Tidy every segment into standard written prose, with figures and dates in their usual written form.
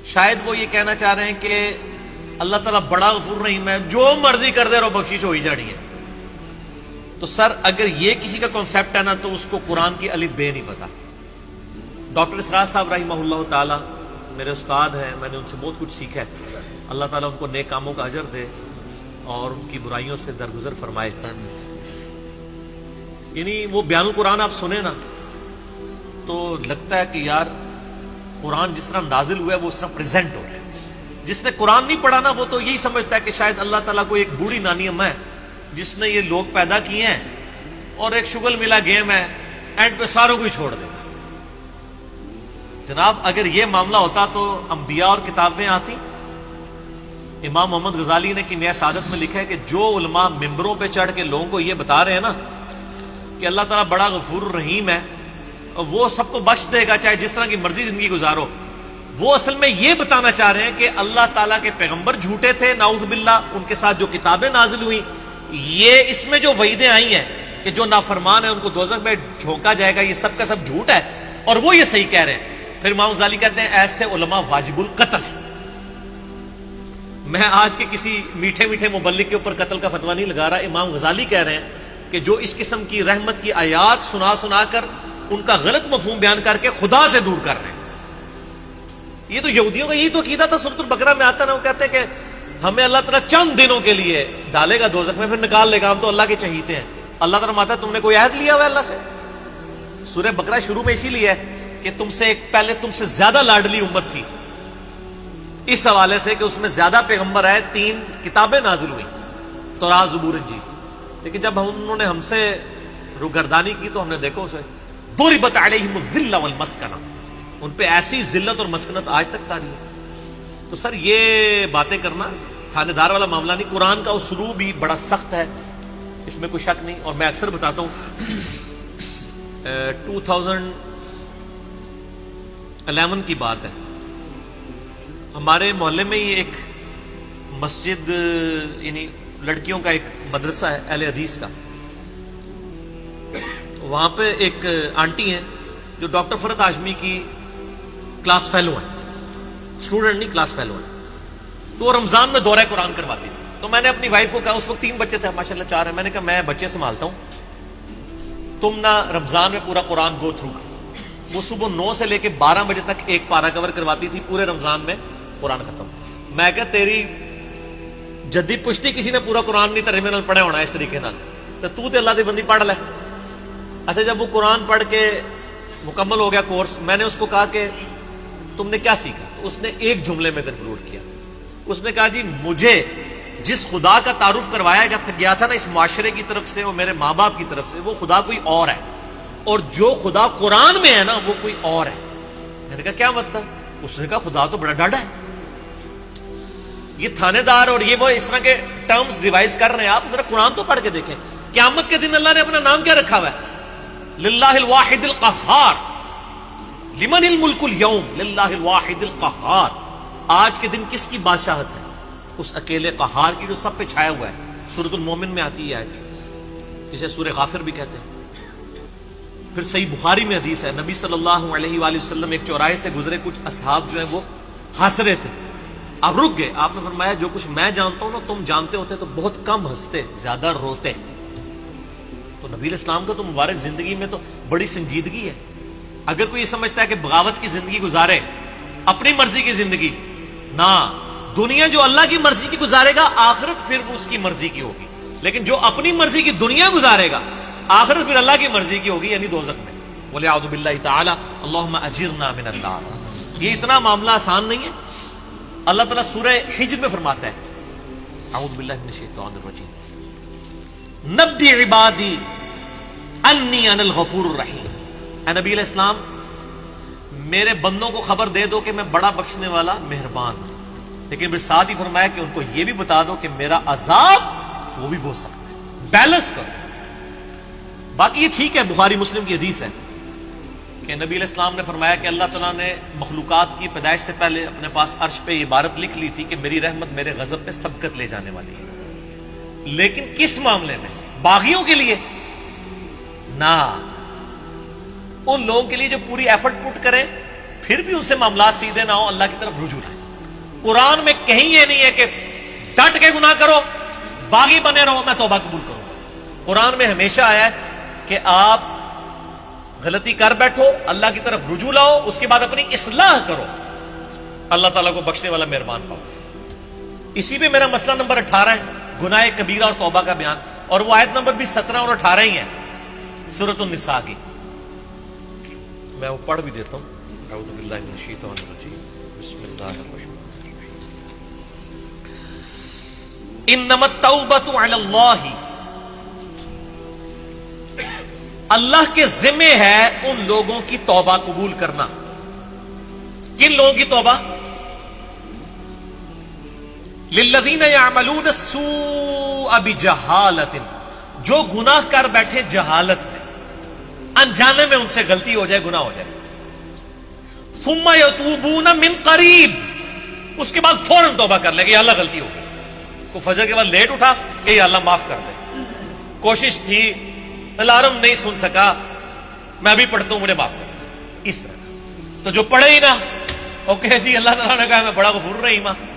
شاید وہ یہ کہنا چاہ رہے ہیں کہ اللہ تعالیٰ بڑا غفور رحیم ہے، جو مرضی کر دے رہو بخشش ہو ہی جانی ہے۔ تو سر اگر یہ کسی کا کنسیپٹ ہے نا تو اس کو قرآن کی الف بے نہیں پتا۔ ڈاکٹر اسرار صاحب رحمہ اللہ تعالی میرے استاد ہیں، میں نے ان سے بہت کچھ سیکھا ہے، اللہ تعالیٰ ان کو نیک کاموں کا اجر دے اور ان کی برائیوں سے درگزر فرمائے۔ یعنی وہ بیان القرآن آپ سنیں نا تو لگتا ہے کہ یار قرآن جس طرح نازل ہوا ہے وہ اس طرح پریزنٹ ہو رہا ہے۔ جس نے قرآن نہیں پڑھا نا وہ تو یہی سمجھتا ہے کہ شاید اللہ تعالیٰ کو ایک بوڑھی نانی اماں ہے جس نے یہ لوگ پیدا کیے ہیں اور ایک شغل ملا گیم ہے، اینڈ پہ ساروں کو ہی چھوڑ دے گا۔ جناب اگر یہ معاملہ ہوتا تو انبیاء اور کتابیں آتی۔ امام محمد غزالی نے کیمیاء سعادت میں لکھا ہے کہ جو علماء ممبروں پہ چڑھ کے لوگوں کو یہ بتا رہے ہیں نا کہ اللہ تعالیٰ بڑا غفور رحیم ہے اور وہ سب کو بخش دے گا چاہے جس طرح کی مرضی زندگی گزارو، وہ اصل میں یہ بتانا چاہ رہے ہیں کہ اللہ تعالیٰ کے پیغمبر جھوٹے تھے نعوذ باللہ، ان کے ساتھ جو کتابیں نازل ہوئیں، یہ اس میں جو وعیدیں آئی ہیں کہ جو نافرمان ہیں ان کو دوزخ میں جھونکا جائے گا، یہ سب کا سب جھوٹ ہے اور وہ یہ صحیح کہہ رہے ہیں۔ پھر امام غزالی کہتے ہیں ایسے علماء واجب القتل ہیں۔ میں آج کے کسی میٹھے میٹھے مبلغ کے اوپر قتل کا فتویٰ نہیں لگا رہا، امام غزالی کہہ رہے ہیں کہ جو اس قسم کی رحمت کی آیات سنا سنا کر ان کا غلط مفہوم بیان کر کے خدا سے دور کر رہے ہیں۔ یہ تو یہودیوں کا یہی تو عقیدہ تھا، سورۃ البقرہ میں آتا نا، وہ کہتے ہیں کہ ہمیں اللہ تعالیٰ چند دنوں کے لیے ڈالے گا دوزخ میں پھر نکال لے گا، ہم تو اللہ کے چہیتے ہیں۔ اللہ تعالیٰ ماتا تم نے کوئی عہد لیا ہوا ہے اللہ سے؟ سورہ بقرہ شروع میں اسی لیے ہے کہ تم سے ایک پہلے تم سے زیادہ لاڈلی امت تھی، اس حوالے سے کہ اس میں زیادہ پیغمبر آئے، 3 کتابیں نازل ہوئی، تورات، زبور، انجیل۔ لیکن جب انہوں نے ہم سے روگردانی کی تو ہم نے دیکھو اسے ضربت علیہم الذلہ والمسکنہ، ان پہ ایسی ذلت اور مسکنت آج تک تاری ہے۔ تو سر یہ باتیں کرنا تھانے دار والا معاملہ نہیں، قرآن کا اسلوب بھی بڑا سخت ہے، اس میں کوئی شک نہیں۔ اور میں اکثر بتاتا ہوں 2011 کی بات ہے، ہمارے محلے میں یہ ایک مسجد، یعنی لڑکیوں کا ایک مدرسہ ہے اہل حدیث کا، وہاں پہ ایک آنٹی ہیں جو ڈاکٹر فرحت ہاشمی کی کلاس فیلو ہیں، اسٹوڈنٹ نہیں کلاس فیلو ہیں، تو وہ رمضان میں دورہ قرآن کرواتی تھی۔ تو میں نے اپنی وائف کو کہا، اس وقت 3 بچے تھے ماشاءاللہ 4 ہیں، میں نے کہا میں بچے سنبھالتا ہوں، تم نہ رمضان میں پورا قرآن گو تھرو کرو۔ وہ صبح 9 سے لے کے 12 بجے تک ایک پارہ کور کرواتی تھی، پورے رمضان میں قرآن ختم۔ میں کہا تیری جدی پشتی کسی نے پورا قرآن نہیں ترجمے نال پڑھا ہونا اس طریقے نال، تو تے اللہ دی بندی پڑھ لے۔ اچھا جب وہ قرآن پڑھ کے مکمل ہو گیا کورس، میں نے اس کو کہا کہ تم نے کیا سیکھا؟ تو اس نے ایک جملے میں کنکلوڈ کیا، اس نے کہا جی مجھے جس خدا کا تعارف کروایا گیا تھا نا اس معاشرے کی طرف سے اور میرے ماں باپ کی طرف سے، وہ خدا کوئی اور ہے، اور جو خدا قرآن میں ہے نا وہ کوئی اور ہے۔ میں نے کہا کیا مطلب؟ اس نے کہا خدا تو بڑا ڈاڈا ہے۔ یہ تھانے دار اور یہ وہ اس طرح کے ٹرمز ریوائز کر رہے ہیں، آپ ذرا قرآن تو پڑھ کے دیکھیں۔ قیامت کے دن اللہ نے اپنا نام کیا رکھا ہوا ہے؟ للہ الواحد القہار، لمن الملک اليوم، للہ الواحد القہار۔ آج کے دن کس کی بادشاہت ہے؟ اس اکیلے قہار کی جو سب پہ چھایا ہوا ہے۔ سورۃ المومن میں آتی ہے آیت، جسے سورہ غافر بھی کہتے ہیں۔ پھر صحیح بخاری میں حدیث ہے، نبی صلی اللہ علیہ وآلہ وسلم ایک چوراہے سے گزرے، کچھ اصحاب جو ہیں وہ ہنس رہے تھے، آپ رک گئے، آپ نے فرمایا جو کچھ میں جانتا ہوں نا تم جانتے ہوتے تو بہت کم ہنستے، زیادہ روتے۔ تو نبی علیہ السلام کا تو مبارک زندگی میں تو بڑی سنجیدگی ہے۔ اگر کوئی یہ سمجھتا ہے کہ بغاوت کی زندگی گزارے، اپنی مرضی کی زندگی، نہ، دنیا جو اللہ کی مرضی کی گزارے گا آخرت پھر وہ اس کی مرضی کی ہوگی، لیکن جو اپنی مرضی کی دنیا گزارے گا آخرت پھر اللہ کی مرضی کی ہوگی، یعنی دوزخ میں۔ بولے اعوذ باللہ تعالی اللہم اجرنا من النار۔ یہ اتنا معاملہ آسان نہیں ہے۔ اللہ تعالیٰ سورہ حجر میں فرماتا ہے، اعوذ باللہ من الشیطان الرجیم، نبی عبادی انی انا الغفور الرحیم۔ اے نبی علیہ السلام میرے بندوں کو خبر دے دو کہ میں بڑا بخشنے والا مہربان ہوں، لیکن پھر ساتھ ہی فرمایا کہ ان کو یہ بھی بتا دو کہ میرا عذاب وہ بھی بہت سخت ہے۔ بیلنس کرو۔ باقی یہ ٹھیک ہے، بخاری مسلم کی حدیث ہے کہ نبی علیہ السلام نے فرمایا کہ اللہ تعالیٰ نے مخلوقات کی پیدائش سے پہلے اپنے پاس عرش پہ یہ عبارت لکھ لی تھی کہ میری رحمت میرے غضب پہ سبقت لے جانے والی ہے۔ لیکن کس معاملے میں؟ باغیوں کے لیے نہ، ان لوگوں کے لیے جو پوری ایفرٹ پٹ کریں، پھر بھی اس سے معاملات سیدھے نہ ہو، اللہ کی طرف رجوع لائیں۔ قرآن میں کہیں یہ نہیں ہے کہ ڈٹ کے گناہ کرو، باغی بنے رہو میں توبہ قبول کروں گا۔ قرآن میں ہمیشہ آیا ہے کہ آپ غلطی کر بیٹھو، اللہ کی طرف رجوع لاؤ، اس کے بعد اپنی اصلاح کرو، اللہ تعالیٰ کو بخشنے والا مہربان پاؤ۔ اسی پہ میرا مسئلہ نمبر 18 ہے، گناہ کبیرہ اور توبہ کا بیان، اور وہ آیت نمبر بھی 17 اور 18 ہی ہے سورۃ النساء کی۔ میں وہ پڑھ بھی دیتا ہوں۔ اعوذ باللہ من الشیطان الرجیم، بسم اللہ الرحمن الرحیم۔ انما التوبۃ علی اللہ، اللہ کے ذمہ ہے ان لوگوں کی توبہ قبول کرنا۔ کن لوگوں کی توبہ؟ للذین یعملون السوء بجہالۃ، جو گناہ کر بیٹھے جہالت میں، انجانے میں ان سے غلطی ہو جائے، گناہ ہو جائے، ثم یتوبون من قریب، اس کے بعد فوراً توبہ کر لے کہ یا اللہ غلطی ہو گئی، کو فجر کے بعد لیٹ اٹھا کہ یا اللہ معاف کر دے، کوشش تھی، الارم نہیں سن سکا، میں ابھی پڑھتا ہوں مجھے معاف کر دے، اس طرح۔ تو جو پڑھے ہی نہ، اوکے جی اللہ تعالیٰ نے کہا میں بڑا غفور رحیم ہوں۔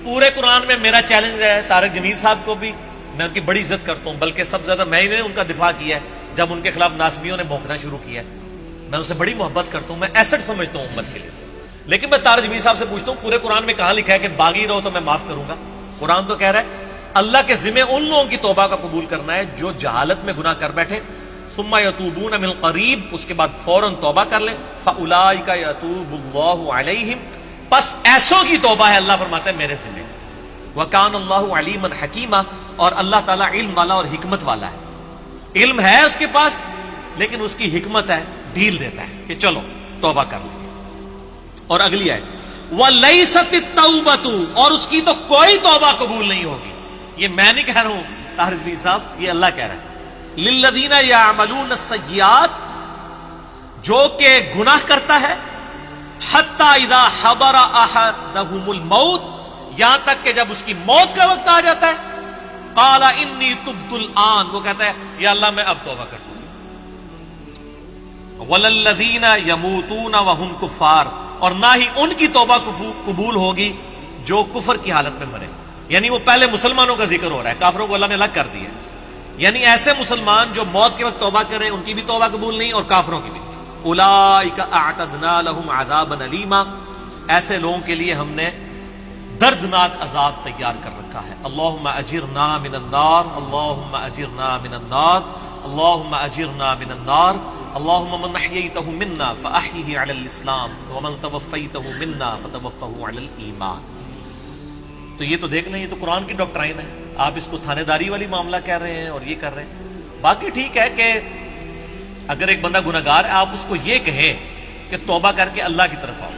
پورے قرآن میں میرا چیلنج ہے طارق جمیل صاحب کو بھی، میں ان کی بڑی عزت کرتا ہوں، بلکہ سب سے زیادہ میں نے ان کا دفاع کیا ہے جب ان کے خلاف ناسبیوں نے بھونکنا شروع کیا ہے۔ میں ان سے بڑی محبت کرتا ہوں، میں ایسٹ سمجھتا ہوں امت کے لیے، لیکن میں طارق جمیل صاحب سے پوچھتا ہوں پورے قرآن میں کہاں لکھا ہے کہ باغی رہو تو میں معاف کروں گا؟ قرآن تو کہہ رہا ہے اللہ کے ذمہ ان لوگوں کی توبہ کا قبول کرنا ہے جو جہالت میں گناہ کر بیٹھے، ثم یتوبون من قریب، اس کے بعد فوراً توبہ کر لیں، فاولئک یتوب اللہ علیہم، پس ایسوں کی توبہ ہے اللہ فرماتا ہے میرے ذمہ، وکان اللہ علیما حکیما، اور اللہ تعالیٰ علم والا اور حکمت والا ہے۔ علم ہے اس کے پاس لیکن اس کی حکمت ہے، ڈھیل دیتا ہے کہ چلو توبہ کر لیں۔ اور اگلی آیت وَلَيْسَتِ التَّوْبَةُ، اور اس کی تو کوئی توبہ قبول نہیں ہوگی، یہ میں نہیں کہہ رہا ہوں طاہر جمیل صاحب، یہ اللہ کہہ رہا ہے، لِلَّذِينَ يَعْمَلُونَ السَّيِّئَاتِ، جو کہ گناہ کرتا ہے، حَتَّى إِذَا حَضَرَ أَحَدَهُمُ الْمَوْتُ، یہاں تک کہ جب اس کی موت کا وقت آ جاتا ہے، قَالَ إِنِّي تُبْتُ الْآن، وہ کہتا ہے یا اللہ میں اب توبہ کرتا ہوں۔ وَلَلَّذِينَ يَمُوتُونَ وَهُمْ كُفَّارٌ، اور نہ ہی ان کی توبہ قبول ہوگی جو کفر کی حالت میں مرے، یعنی وہ پہلے مسلمانوں کا ذکر ہو رہا ہے، کافروں کو اللہ نے الگ کر دیا ہے، یعنی ایسے مسلمان جو موت کے وقت توبہ کریں ان کی بھی توبہ قبول نہیں اور کافروں کی بھی۔ اولئک اعتدنا لهم عذابا الیما، ایسے لوگوں کے لیے ہم نے دردناک عذاب تیار کر رکھا ہے۔ اللہم اجرنا من النار، اللہم اجرنا من النار، اللہم اجرنا من النار، اللہم من احییتہ منا فاحیہ علی الاسلام ومن توفیتہ منا فتوفہ علی الایمان۔ تو یہ تو دیکھ لیں، یہ تو قرآن کی ڈاکٹرائن ہے، آپ اس کو تھانے داری والی معاملہ کہہ رہے ہیں اور یہ کر رہے ہیں۔ باقی ٹھیک ہے کہ اگر ایک بندہ گناہگار ہے آپ اس کو یہ کہیں کہ توبہ کر کے اللہ کی طرف آؤ،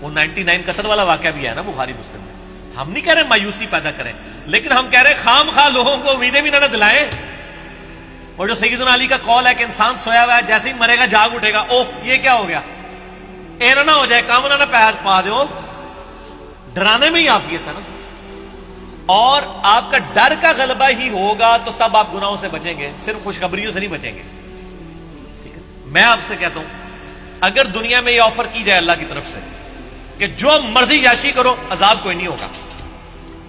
وہ 99 قتل والا واقعہ بھی ہے نا بخاری مسلم میں، ہم نہیں کہہ رہے مایوسی پیدا کریں، لیکن ہم کہہ رہے خام خواہ لوگوں کو امیدیں بھی نہ دلائیں۔ اور جو سیدنا علی کا قول ہے کہ انسان سویا ہوا ہے جیسے ہی مرے گا جاگ اٹھے گا، اوہ یہ کیا ہو گیا، اے نہ ہو جائے کام نہ پیر پا دو، ڈرانے میں ہی عافیت ہے نا۔ اور آپ کا ڈر کا غلبہ ہی ہوگا تو تب آپ گناہوں سے بچیں گے، صرف خوشخبریوں سے نہیں بچیں گے، ٹھیک ہے۔ میں آپ سے کہتا ہوں اگر دنیا میں یہ آفر کی جائے اللہ کی طرف سے کہ جو مرضی یاشی کرو عذاب کوئی نہیں ہوگا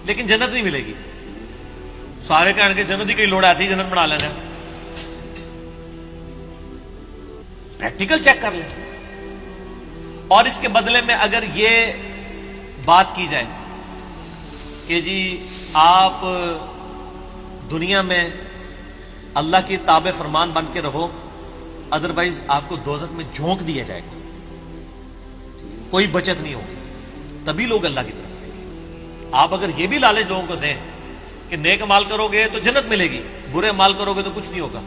لیکن جنت نہیں ملے گی، سارے کہنے کے جنت ہی کئی لوڑ آتی جنت بنا لینا، پریکٹیکل چیک کر لیں۔ اور اس کے بدلے میں اگر یہ بات کی جائے کہ جی آپ دنیا میں اللہ کی تابع فرمان بن کے رہو، ادروائز آپ کو دوزخ میں جھونک دیا جائے گا، کوئی بچت نہیں ہوگی، تبھی لوگ اللہ کی طرف آئیں گے۔ آپ اگر یہ بھی لالچ لوگوں کو دیں کہ نیک مال کرو گے تو جنت ملے گی، برے مال کرو گے تو کچھ نہیں ہوگا،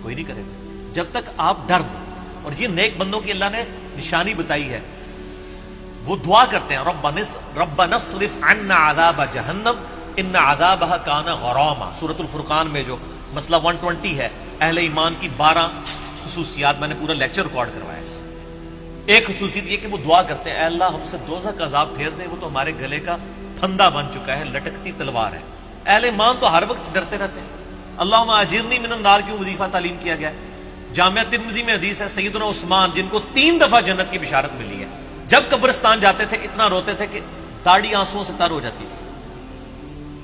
کوئی نہیں کرے گا جب تک آپ ڈر دو۔ اور یہ نیک بندوں کی اللہ نے نشانی بتائی ہے، وہ دعا کرتے ہیں ربنا اصرف عنا عذاب جہنم ان عذابها کان غراما، سورۃ الفرقان میں جو مسئلہ 120 ہے، اہل ایمان کی 12 خصوصیات، میں نے پورا لیکچر ریکارڈ کروایا ہے۔ ایک خصوصیت یہ کہ وہ دعا کرتے ہیں اے اللہ ہم سے دوزخ کا عذاب پھیر دے، وہ تو ہمارے گلے کا پھندا بن چکا ہے، لٹکتی تلوار ہے۔ اہل ایمان تو ہر وقت ڈرتے رہتے ہیں۔ اللہم اجرنی من النار کیوں وظیفہ تعلیم کیا گیا ہے؟ جامعہ ترمذی میں حدیث ہے سیدنا عثمان جن کو 3 دفعہ جنت کی بشارت ملی ہے، جب قبرستان جاتے تھے اتنا روتے تھے کہ داڑھی آنسوؤں سے تر ہو جاتی تھی.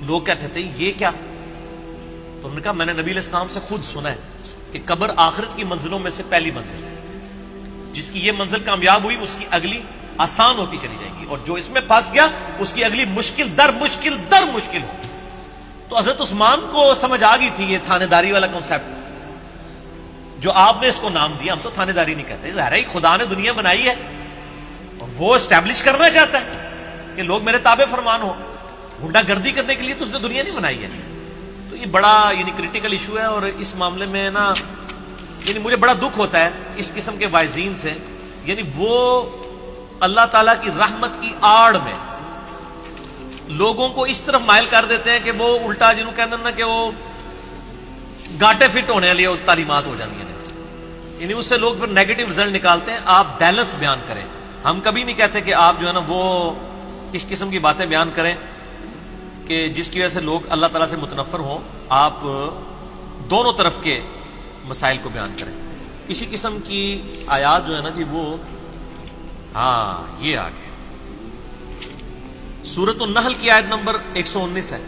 لوگ کہتے تھے یہ کیا؟ تو انہوں نے کہا میں نے نبی علیہ السلام سے خود سنا ہے کہ قبر آخرت کی منزلوں میں سے پہلی منزل ہے، جس کی یہ منزل کامیاب ہوئی اس کی اگلی آسان ہوتی چلی جائے گی، اور جو اس میں پھنس گیا اس کی اگلی مشکل در مشکل ہوگی. تو حضرت عثمان کو سمجھ آ گئی تھی یہ تھانے داری والا کنسیپٹ جو آپ نے اس کو نام دیا. ہم تو تھانے داری نہیں کہتے، ظاہر ہے خدا نے دنیا بنائی ہے اور وہ اسٹیبلش کرنا چاہتا ہے کہ لوگ میرے تابع فرمان ہو. گنڈا گردی کرنے کے لیے تو اس نے دنیا نہیں بنائی ہے. تو یہ بڑا کریٹیکل ایشو ہے، اور اس معاملے میں نا مجھے بڑا دکھ ہوتا ہے اس قسم کے وائزین سے. وہ اللہ تعالیٰ کی رحمت کی آڑ میں لوگوں کو اس طرف مائل کر دیتے ہیں کہ وہ الٹا جنہوں کہتے ہیں نا کہ وہ گاٹے فٹ ہونے والی تعلیمات ہو جاتی ہیں، اس سے لوگ پھر نیگیٹو رزلٹ نکالتے ہیں. آپ بیلنس بیان کریں. ہم کبھی نہیں کہتے کہ آپ جو ہے نا وہ اس قسم کی باتیں بیان کریں کہ جس کی وجہ سے لوگ اللہ تعالیٰ سے متنفر ہوں. آپ دونوں طرف کے مسائل کو بیان کریں. اسی قسم کی آیات جو ہے نا جی وہ یہ آگے سورۃ النحل کی آیت نمبر 119 ہے.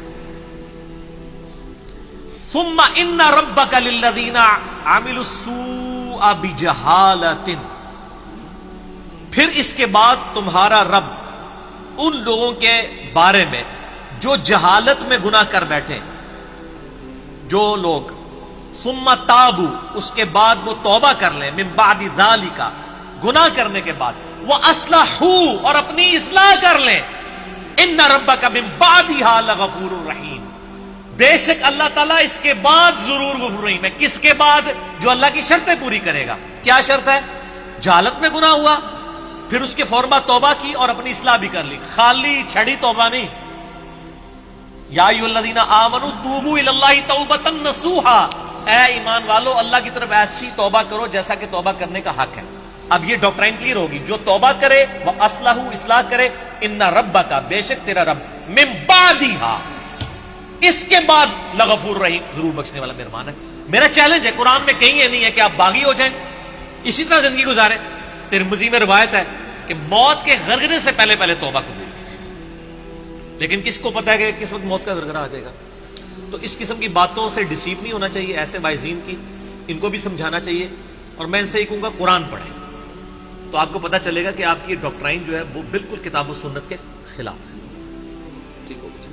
ثم ان ربک للذین عملوا السوء بجہالۃ، پھر اس کے بعد تمہارا رب ان لوگوں کے بارے میں جو جہالت میں گناہ کر بیٹھے، جو لوگ ثم تابوا اس کے بعد وہ توبہ کر لیں، من بعد ذالک گناہ کرنے کے بعد، واصلحوا اور اپنی اصلاح کر لیں، ان ربک من بعدها لغفور رحیم، بے شک اللہ تعالیٰ اس کے بعد ضرور غفور رحیم ہے. کس کے بعد؟ جو اللہ کی شرطیں پوری کرے گا. کیا شرط ہے؟ جہالت میں گناہ ہوا، پھر اس کے فوراً بعد توبہ کی اور اپنی اصلاح بھی کر لی. خالی چھڑی توبہ نہیں. یا ایھا الذین آمنوا توبوا الی اللہ توبۃ نصوحا، اے ایمان والو اللہ کی طرف ایسی توبہ کرو جیسا کہ توبہ کرنے کا حق ہے. اب یہ ڈاکٹرائن کلیئر ہوگی. جو توبہ کرے وہ اصلاح کرے، ان ربک بے شک تیرا رب من بعدہا اس کے بعد لغفور رحیم ضرور بخشنے والا مہربان ہے. میرا چیلنج ہے، قرآن میں کہیں یہ نہیں ہے کہ آپ باغی ہو جائیں اسی طرح زندگی گزاریں. ترمذی میں روایت ہے کہ موت کے غرغرے سے پہلے توبہ قبول، لیکن کس کو پتا ہے کہ کس وقت موت کا غرغرہ آ جائے گا. تو اس قسم کی باتوں سے ڈسیو نہیں ہونا چاہیے. ایسے وائزین کی ان کو بھی سمجھانا چاہیے، اور میں ان سے ہی کہوں گا قرآن پڑھیں تو آپ کو پتہ چلے گا کہ آپ کی ڈاکٹرائن جو ہے وہ بالکل کتاب و سنت کے خلاف ہے. ٹھیک ہو گیا.